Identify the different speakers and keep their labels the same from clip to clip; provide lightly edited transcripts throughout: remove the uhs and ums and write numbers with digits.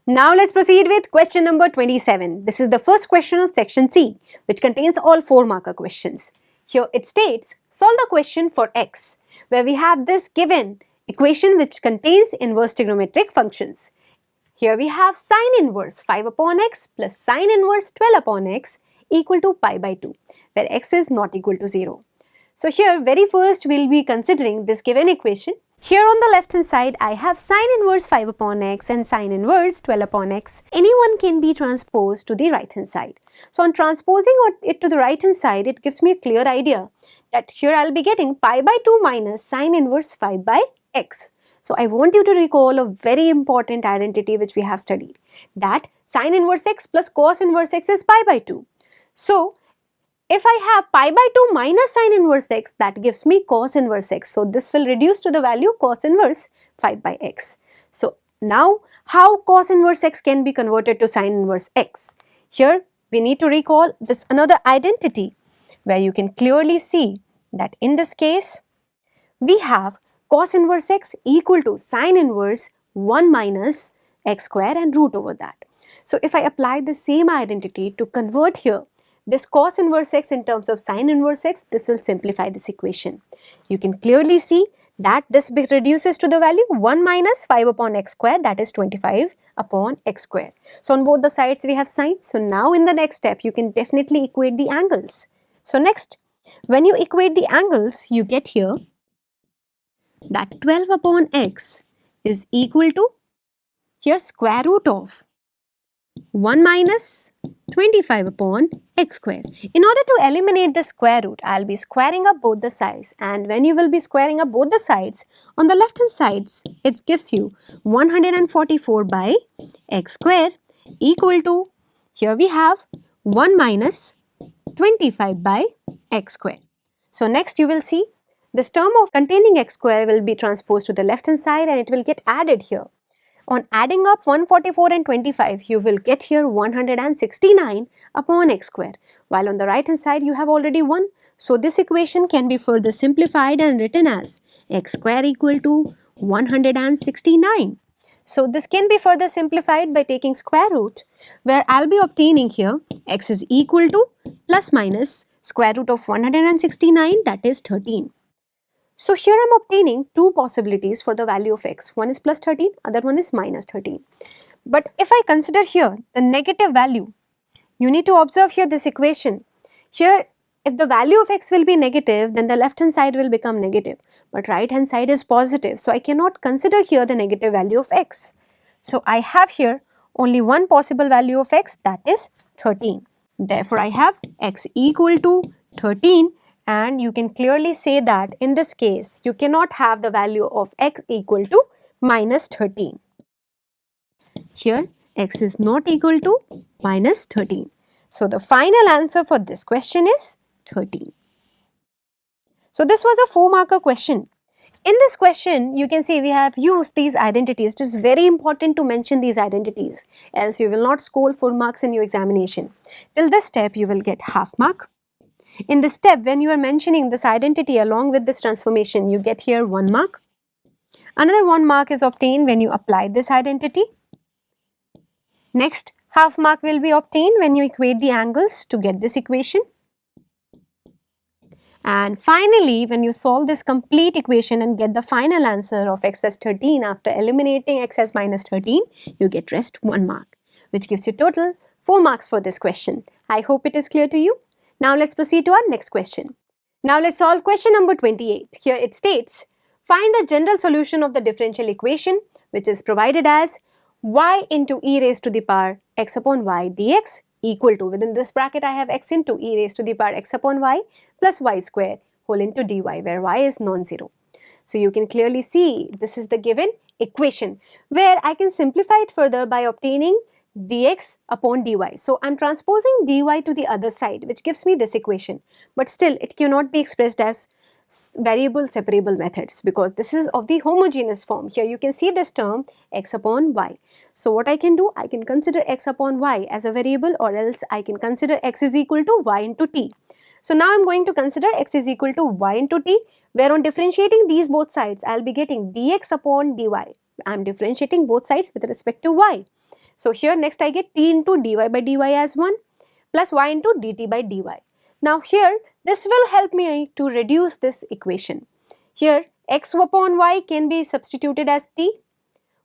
Speaker 1: Now let's proceed with question number 27. This is the first question of section C, which contains all 4-marker questions. Here it states, solve the question for x, where we have this given equation which contains inverse trigonometric functions. Here we have sine inverse 5 upon x plus sine inverse 12 upon x equal to pi by 2, where x is not equal to 0. So here very first we will be considering this given equation. Here on the left hand side I have sine inverse 5 upon x and sine inverse 12 upon x. Anyone can be transposed to the right hand side. So on transposing it to the right hand side, it gives me a clear idea that here I will be getting pi by 2 minus sine inverse 5 by x. So I want you to recall a very important identity which we have studied, that sine inverse x plus cos inverse x is pi by 2. So if I have pi by 2 minus sine inverse x, that gives me cos inverse x. So this will reduce to the value cos inverse 5 by x. So now how cos inverse x can be converted to sine inverse x? Here we need to recall this another identity where you can clearly see that in this case we have cos inverse x equal to sine inverse 1 minus x square and root over that. So if I apply the same identity to convert here this cos inverse x in terms of sine inverse x, this will simplify this equation. You can clearly see that this reduces to the value 1 minus 5 upon x square, that is 25 upon x square. So on both the sides we have sine. So now in the next step you can definitely equate the angles. So next, when you equate the angles, you get here that 12 upon x is equal to here square root of 1 minus 25 upon x square. In order to eliminate the square root, I will be squaring up both the sides, and when you will be squaring up both the sides, on the left hand sides it gives you 144 by x square equal to, here we have 1 minus 25 by x square. So next you will see this term of containing x square will be transposed to the left hand side and it will get added here. On adding up 144 and 25, you will get here 169 upon x square, while on the right hand side you have already 1. So this equation can be further simplified and written as x square equal to 169. So this can be further simplified by taking square root, where I will be obtaining here x is equal to plus minus square root of 169, that is 13. So here I am obtaining two possibilities for the value of x. One is plus 13, other one is minus 13. But if I consider here the negative value, you need to observe here this equation. Here if the value of x will be negative, then the left hand side will become negative. But right hand side is positive. So I cannot consider here the negative value of x. So I have here only one possible value of x, that is 13. Therefore I have x equal to 13. And you can clearly say that in this case, you cannot have the value of x equal to minus 13. Here, x is not equal to minus 13. So the final answer for this question is 13. So this was a 4-marker question. In this question, you can see we have used these identities. It is very important to mention these identities, else you will not score full marks in your examination. Till this step, you will get half mark. In this step, when you are mentioning this identity along with this transformation, you get here 1 mark. Another 1 mark is obtained when you apply this identity. Next, half mark will be obtained when you equate the angles to get this equation. And finally, when you solve this complete equation and get the final answer of x as 13 after eliminating x as minus 13, you get rest 1 mark, which gives you total 4 marks for this question. I hope it is clear to you. Now let's proceed to our next question. Now let's solve question number 28. Here it states, find the general solution of the differential equation which is provided as y into e raised to the power x upon y dx equal to, within this bracket I have x into e raised to the power x upon y plus y square whole into dy, where y is non-zero. So you can clearly see this is the given equation where I can simplify it further by obtaining dx upon dy. So I am transposing dy to the other side, which gives me this equation, but still it cannot be expressed as variable separable methods because this is of the homogeneous form. Here you can see this term x upon y. So what I can do, I can consider x upon y as a variable, or else I can consider x is equal to y into t. So now I am going to consider x is equal to y into t, where on differentiating these both sides I will be getting dx upon dy. I am differentiating both sides with respect to y. So here next I get t into dy by dy as 1 plus y into dt by dy. Now here this will help me to reduce this equation. Here x upon y can be substituted as t,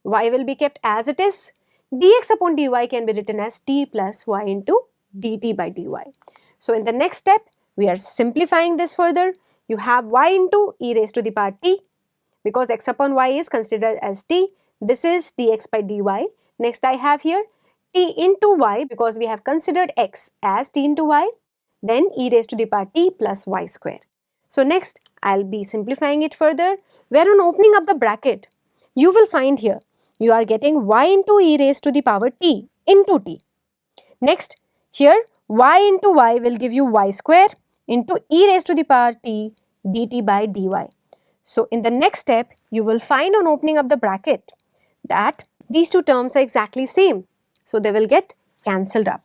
Speaker 1: y will be kept as it is, dx upon dy can be written as t plus y into dt by dy. So in the next step we are simplifying this further. You have y into e raised to the power t, because x upon y is considered as t, this is dx by dy. Next I have here t into y, because we have considered x as t into y, then e raised to the power t plus y square. So next I'll be simplifying it further, where on opening up the bracket you will find here you are getting y into e raised to the power t into t. Next here y into y will give you y square into e raised to the power t dt by dy. So in the next step you will find on opening up the bracket that these two terms are exactly same, so they will get cancelled up.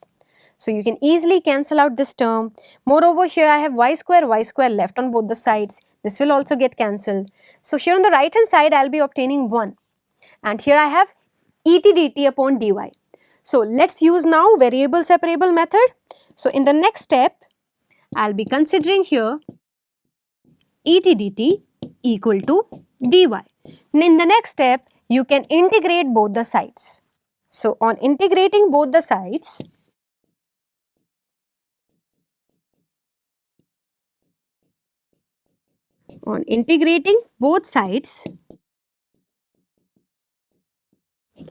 Speaker 1: So you can easily cancel out this term. Moreover, here I have y square left on both the sides. This will also get cancelled. So here on the right hand side I will be obtaining 1, and here I have et dt upon dy. So let's use now variable separable method. So in the next step I will be considering here et dt equal to dy. In the next step you can integrate both the sides. So on integrating both the sides,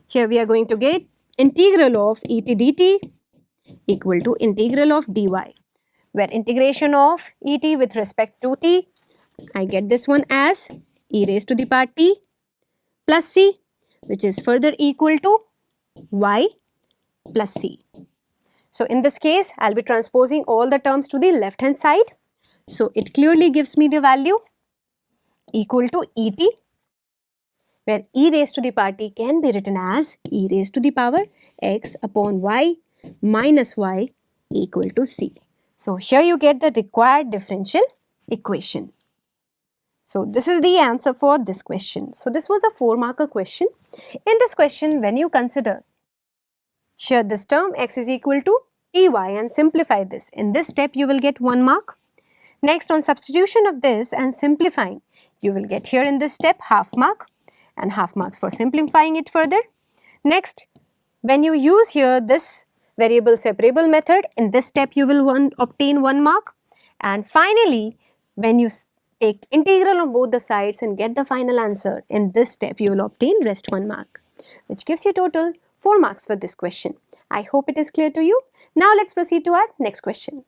Speaker 1: here we are going to get integral of et dt equal to integral of dy, where integration of et with respect to t, I get this one as e raised to the power t plus c, which is further equal to y plus c. So in this case I will be transposing all the terms to the left hand side. So it clearly gives me the value equal to et, where e raised to the power t can be written as e raised to the power x upon y minus y equal to c. So here you get the required differential equation. So this is the answer for this question. So this was a 4-marker question. In this question, when you consider here this term x is equal to ty and simplify this, in this step you will get 1 mark. Next, on substitution of this and simplifying, you will get here in this step half mark and half marks for simplifying it further. Next, when you use here this variable separable method, in this step you will obtain 1 mark. And finally, when you take integral on both the sides and get the final answer, in this step you will obtain rest 1 mark, which gives you total 4 marks for this question. I hope it is clear to you. Now let's proceed to our next question.